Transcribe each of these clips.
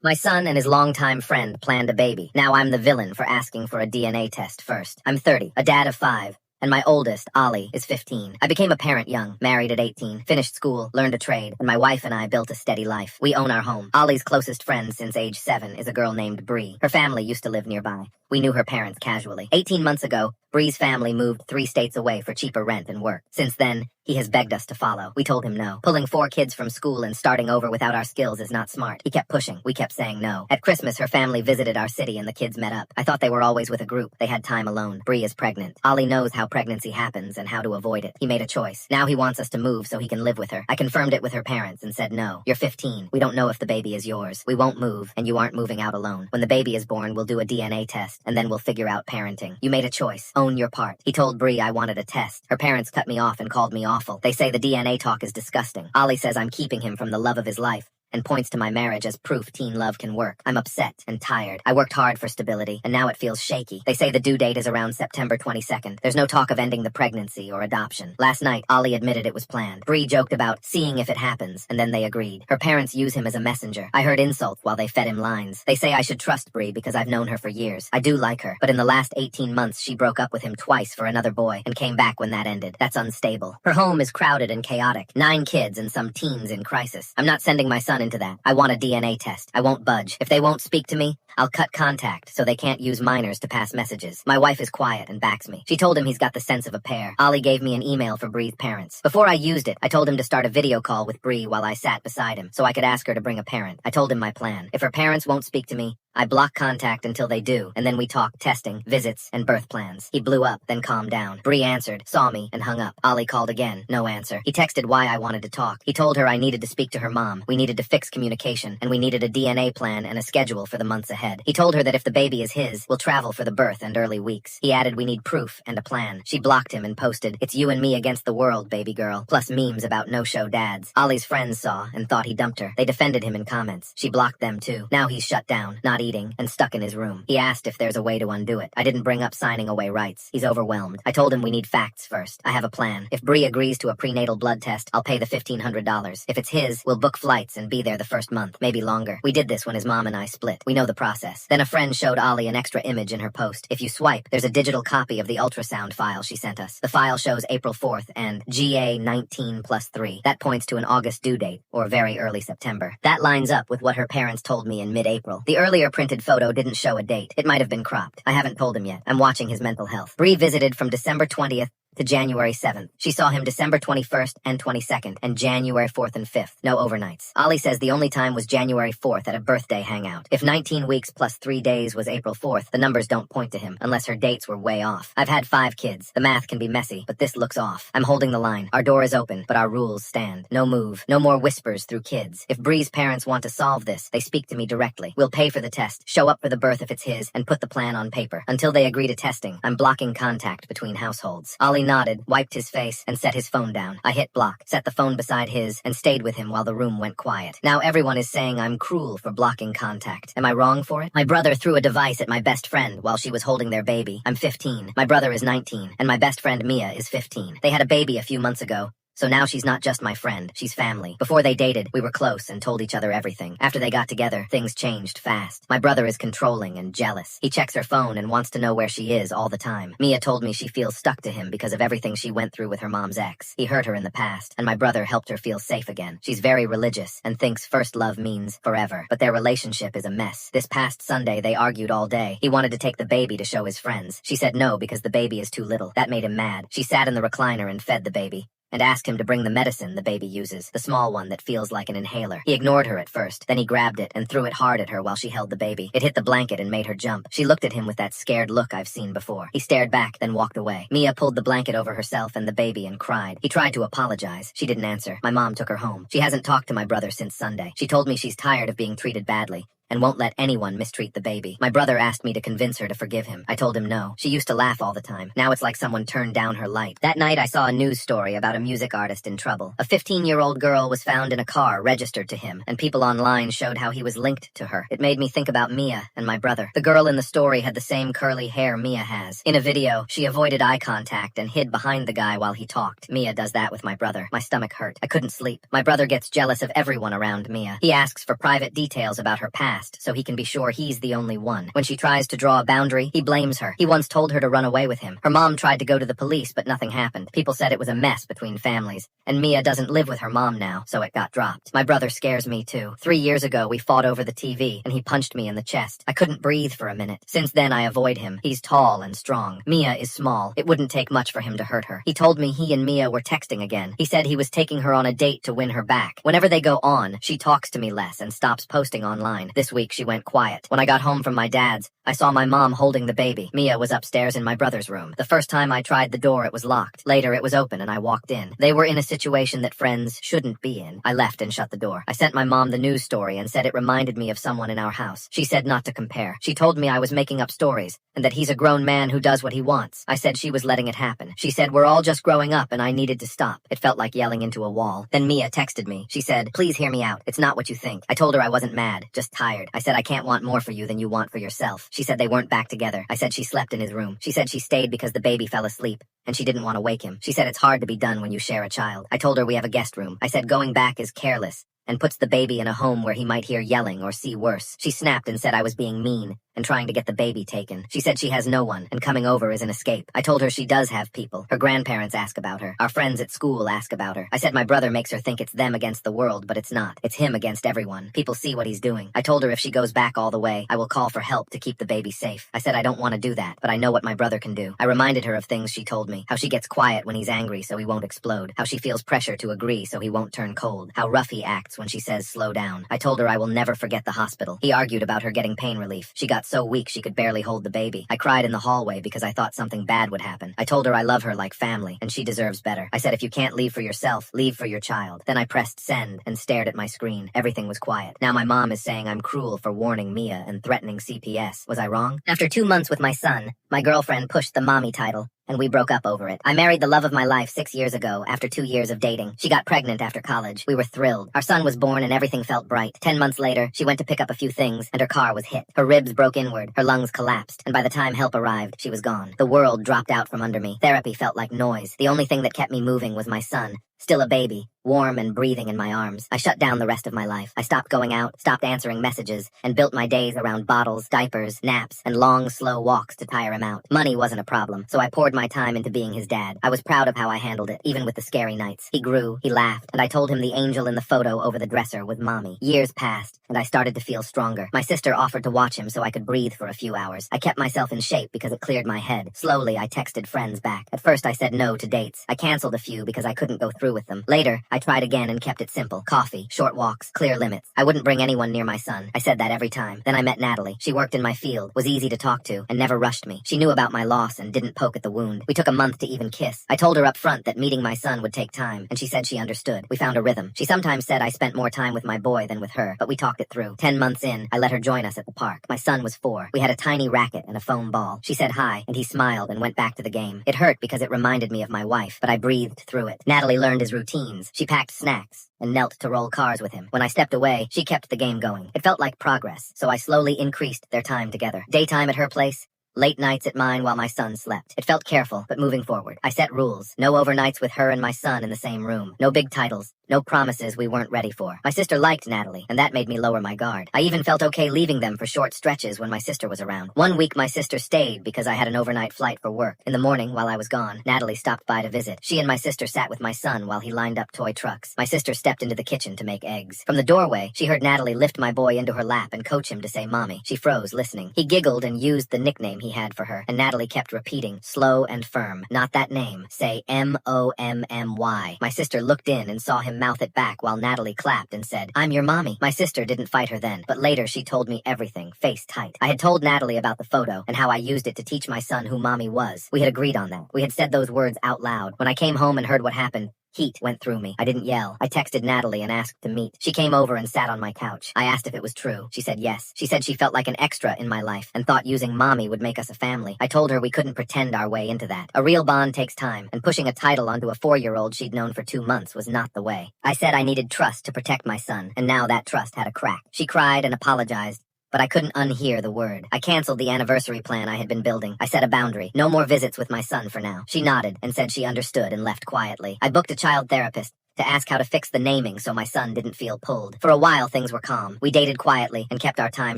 My son and his longtime friend planned a baby. Now I'm the villain for asking for a DNA test first. I'm 30, a dad of 5. And my oldest, Ollie, is 15. I became a parent young, married at 18, finished school, learned a trade, and my wife and I built a steady life. We own our home. Ollie's closest friend since age 7 is a girl named Bree. Her family used to live nearby. We knew her parents casually. 18 months ago, Bree's family moved 3 states away for cheaper rent and work. Since then, he has begged us to follow. We told him no. Pulling 4 kids from school and starting over without our skills is not smart. He kept pushing. We kept saying no. At Christmas, her family visited our city and the kids met up. I thought they were always with a group. They had time alone. Bree is pregnant. Ollie knows how pregnancy happens and how to avoid it. He made a choice. Now he wants us to move so he can live with her. I confirmed it with her parents and said no. You're 15. We don't know if the baby is yours. We won't move, and you aren't moving out alone. When the baby is born, we'll do a DNA test, and then we'll figure out parenting. You made a choice. Own your part. He told Bree I wanted a test. Her parents cut me off and called me awful. They say the DNA talk is disgusting. Ollie says I'm keeping him from the love of his life and points to my marriage as proof teen love can work. I'm upset and tired. I worked hard for stability, and now it feels shaky. They say the due date is around September 22nd. There's no talk of ending the pregnancy or adoption. Last night, Ollie admitted it was planned. Bree joked about seeing if it happens, and then they agreed. Her parents use him as a messenger. I heard insults while they fed him lines. They say I should trust Bree because I've known her for years. I do like her, but in the last 18 months, she broke up with him twice for another boy and came back when that ended. That's unstable. Her home is crowded and chaotic. 9 kids and some teens in crisis. I'm not sending my son into that. I want a DNA test. I won't budge. If they won't speak to me, I'll cut contact so they can't use minors to pass messages. My wife is quiet and backs me. She told him he's got the sense of a pair. Ollie gave me an email for Bree's parents. Before I used it, I told him to start a video call with Bree while I sat beside him so I could ask her to bring a parent. I told him my plan. If her parents won't speak to me, I block contact until they do, and then we talk testing, visits, and birth plans. He blew up, then calmed down. Bree answered, saw me, and hung up. Ollie called again. No answer. He texted why I wanted to talk. He told her I needed to speak to her mom. We needed to fix communication, and we needed a DNA plan and a schedule for the months ahead. He told her that if the baby is his, we'll travel for the birth and early weeks. He added we need proof and a plan. She blocked him and posted, it's you and me against the world, baby girl, plus memes about no-show dads. Ollie's friends saw and thought he dumped her. They defended him in comments. She blocked them too. Now he's shut down, not eating, and stuck in his room. He asked if there's a way to undo it. I didn't bring up signing away rights. He's overwhelmed. I told him we need facts first. I have a plan. If Bree agrees to a prenatal blood test, I'll pay the $1,500. If it's his, we'll book flights and be there the first month, maybe longer. We did this when his mom and I split. We know the process. Then a friend showed Ollie an extra image in her post. If you swipe, there's a digital copy of the ultrasound file she sent us. The file shows April 4th and GA 19 plus 3. That points to an August due date, or very early September. That lines up with what her parents told me in mid-April. The earlier printed photo didn't show a date. It might have been cropped. I haven't told him yet. I'm watching his mental health. Bree visited from December 20th to January 7th. She saw him December 21st and 22nd, and January 4th and 5th. No overnights. Ollie says the only time was January 4th at a birthday hangout. If 19 weeks plus 3 days was April 4th, the numbers don't point to him, unless her dates were way off. I've had 5 kids. The math can be messy, but this looks off. I'm holding the line. Our door is open, but our rules stand. No move. No more whispers through kids. If Bree's parents want to solve this, they speak to me directly. We'll pay for the test, show up for the birth if it's his, and put the plan on paper. Until they agree to testing, I'm blocking contact between households. Ollie nodded, wiped his face, and set his phone down. I hit block, set the phone beside his, and stayed with him while the room went quiet. Now everyone is saying I'm cruel for blocking contact. Am I wrong for it? My brother threw a device at my best friend while she was holding their baby. I'm 15. My brother is 19, and my best friend Mia is 15. They had a baby a few months ago. So now she's not just my friend, she's family. Before they dated, we were close and told each other everything. After they got together, things changed fast. My brother is controlling and jealous. He checks her phone and wants to know where she is all the time. Mia told me she feels stuck to him because of everything she went through with her mom's ex. He hurt her in the past, and my brother helped her feel safe again. She's very religious and thinks first love means forever. But their relationship is a mess. This past Sunday, they argued all day. He wanted to take the baby to show his friends. She said no because the baby is too little. That made him mad. She sat in the recliner and fed the baby, and asked him to bring the medicine the baby uses, the small one that feels like an inhaler. He ignored her at first, then he grabbed it and threw it hard at her while she held the baby. It hit the blanket and made her jump. She looked at him with that scared look I've seen before. He stared back, then walked away. Mia pulled the blanket over herself and the baby and cried. He tried to apologize. She didn't answer. My mom took her home. She hasn't talked to my brother since Sunday. She told me she's tired of being treated badly and won't let anyone mistreat the baby. My brother asked me to convince her to forgive him. I told him no. She used to laugh all the time. Now it's like someone turned down her light. That night I saw a news story about a music artist in trouble. A 15-year-old girl was found in a car registered to him, and people online showed how he was linked to her. It made me think about Mia and my brother. The girl in the story had the same curly hair Mia has. In a video, she avoided eye contact and hid behind the guy while he talked. Mia does that with my brother. My stomach hurt. I couldn't sleep. My brother gets jealous of everyone around Mia. He asks for private details about her past fast so he can be sure he's the only one. When she tries to draw a boundary, he blames her. He once told her to run away with him. Her mom tried to go to the police, but nothing happened. People said it was a mess between families, and Mia doesn't live with her mom now, so it got dropped. My brother scares me too. 3 years ago, we fought over the TV, and he punched me in the chest. I couldn't breathe for a minute. Since then, I avoid him. He's tall and strong. Mia is small. It wouldn't take much for him to hurt her. He told me he and Mia were texting again. He said he was taking her on a date to win her back. Whenever they go on, she talks to me less and stops posting online. This week, she went quiet. When I got home from my dad's, I saw my mom holding the baby. Mia was upstairs in my brother's room. The first time I tried the door, it was locked. Later, it was open and I walked in. They were in a situation that friends shouldn't be in. I left and shut the door. I sent my mom the news story and said it reminded me of someone in our house. She said not to compare. She told me I was making up stories and that he's a grown man who does what he wants. I said she was letting it happen. She said we're all just growing up and I needed to stop. It felt like yelling into a wall. Then Mia texted me. She said, please hear me out. It's not what you think. I told her I wasn't mad, just tired. I said I can't want more for you than you want for yourself. She said they weren't back together. I said she slept in his room. She said she stayed because the baby fell asleep and she didn't want to wake him. She said it's hard to be done when you share a child. I told her we have a guest room. I said going back is careless and puts the baby in a home where he might hear yelling or see worse. She snapped and said I was being mean and trying to get the baby taken. She said she has no one, and coming over is an escape. I told her she does have people. Her grandparents ask about her. Our friends at school ask about her. I said my brother makes her think it's them against the world, but it's not. It's him against everyone. People see what he's doing. I told her if she goes back all the way, I will call for help to keep the baby safe. I said I don't want to do that, but I know what my brother can do. I reminded her of things she told me. How she gets quiet when he's angry so he won't explode. How she feels pressure to agree so he won't turn cold. How rough he acts when she says slow down. I told her I will never forget the hospital. He argued about her getting pain relief. She got so weak she could barely hold the baby. I cried in the hallway because I thought something bad would happen. I told her I love her like family and she deserves better. I said if you can't leave for yourself, leave for your child. Then I pressed send and stared at my screen. Everything was quiet. Now my mom is saying I'm cruel for warning Mia and threatening CPS. Was I wrong? After 2 months with my son, my girlfriend pushed the mommy title and we broke up over it. I married the love of my life 6 years ago after 2 years of dating. She got pregnant after college. We were thrilled. Our son was born and everything felt bright. 10 months later, she went to pick up a few things and her car was hit. Her ribs broke inward, her lungs collapsed, and by the time help arrived, she was gone. The world dropped out from under me. Therapy felt like noise. The only thing that kept me moving was my son. Still a baby, warm and breathing in my arms. I shut down the rest of my life. I stopped going out, stopped answering messages, and built my days around bottles, diapers, naps, and long, slow walks to tire him out. Money wasn't a problem, so I poured my time into being his dad. I was proud of how I handled it, even with the scary nights. He grew, he laughed, and I told him the angel in the photo over the dresser was Mommy. Years passed, and I started to feel stronger. My sister offered to watch him so I could breathe for a few hours. I kept myself in shape because it cleared my head. Slowly, I texted friends back. At first, I said no to dates. I canceled a few because I couldn't go through with them. Later, I tried again and kept it simple. Coffee, short walks, clear limits. I wouldn't bring anyone near my son. I said that every time. Then I met Natalie. She worked in my field, was easy to talk to, and never rushed me. She knew about my loss and didn't poke at the wound. We took a month to even kiss. I told her up front that meeting my son would take time, and she said she understood. We found a rhythm. She sometimes said I spent more time with my boy than with her, but we talked it through. 10 months in, I let her join us at the park. My son was 4. We had a tiny racket and a foam ball. She said hi, and he smiled and went back to the game. It hurt because it reminded me of my wife, but I breathed through it. Natalie learned his routines. She packed snacks and knelt to roll cars with him. When I stepped away, she kept the game going. It felt like progress, so I slowly increased their time together. Daytime at her place, late nights at mine while my son slept. It felt careful, but moving forward. I set rules. No overnights with her and my son in the same room. No big titles. No promises we weren't ready for. My sister liked Natalie, and that made me lower my guard. I even felt okay leaving them for short stretches when my sister was around. One week my sister stayed because I had an overnight flight for work. In the morning, while I was gone, Natalie stopped by to visit. She and my sister sat with my son while he lined up toy trucks. My sister stepped into the kitchen to make eggs. From the doorway, she heard Natalie lift my boy into her lap and coach him to say Mommy. She froze, listening. He giggled and used the nickname he had for her, and Natalie kept repeating, slow and firm, not that name. Say M-O-M-M-Y. My sister looked in and saw him mouth it back while Natalie clapped and said, I'm your mommy. My sister didn't fight her then, but later she told me everything, face tight. I had told Natalie about the photo and how I used it to teach my son who Mommy was. We had agreed on that. We had said those words out loud. When I came home and heard what happened, heat went through me. I didn't yell. I texted Natalie and asked to meet. She came over and sat on my couch. I asked if it was true. She said yes. She said she felt like an extra in my life and thought using Mommy would make us a family. I told her we couldn't pretend our way into that. A real bond takes time, and pushing a title onto a 4-year-old she'd known for 2 months was not the way. I said I needed trust to protect my son, and now that trust had a crack. She cried and apologized, but I couldn't unhear the word. I canceled the anniversary plan I had been building. I set a boundary. No more visits with my son for now. She nodded and said she understood and left quietly. I booked a child therapist, to ask how to fix the naming so my son didn't feel pulled. For a while, things were calm. We dated quietly and kept our time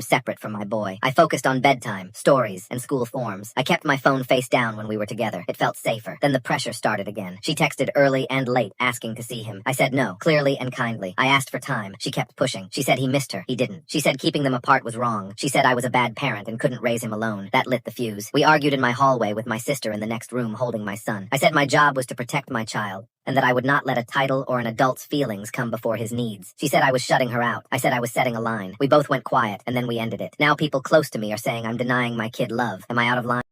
separate from my boy. I focused on bedtime, stories, and school forms. I kept my phone face down when we were together. It felt safer. Then the pressure started again. She texted early and late asking to see him. I said no, clearly and kindly. I asked for time. She kept pushing. She said he missed her. He didn't. She said keeping them apart was wrong. She said I was a bad parent and couldn't raise him alone. That lit the fuse. We argued in my hallway with my sister in the next room holding my son. I said my job was to protect my child, and that I would not let a title or an adult's feelings come before his needs. She said I was shutting her out. I said I was setting a line. We both went quiet, and then we ended it. Now people close to me are saying I'm denying my kid love. Am I out of line?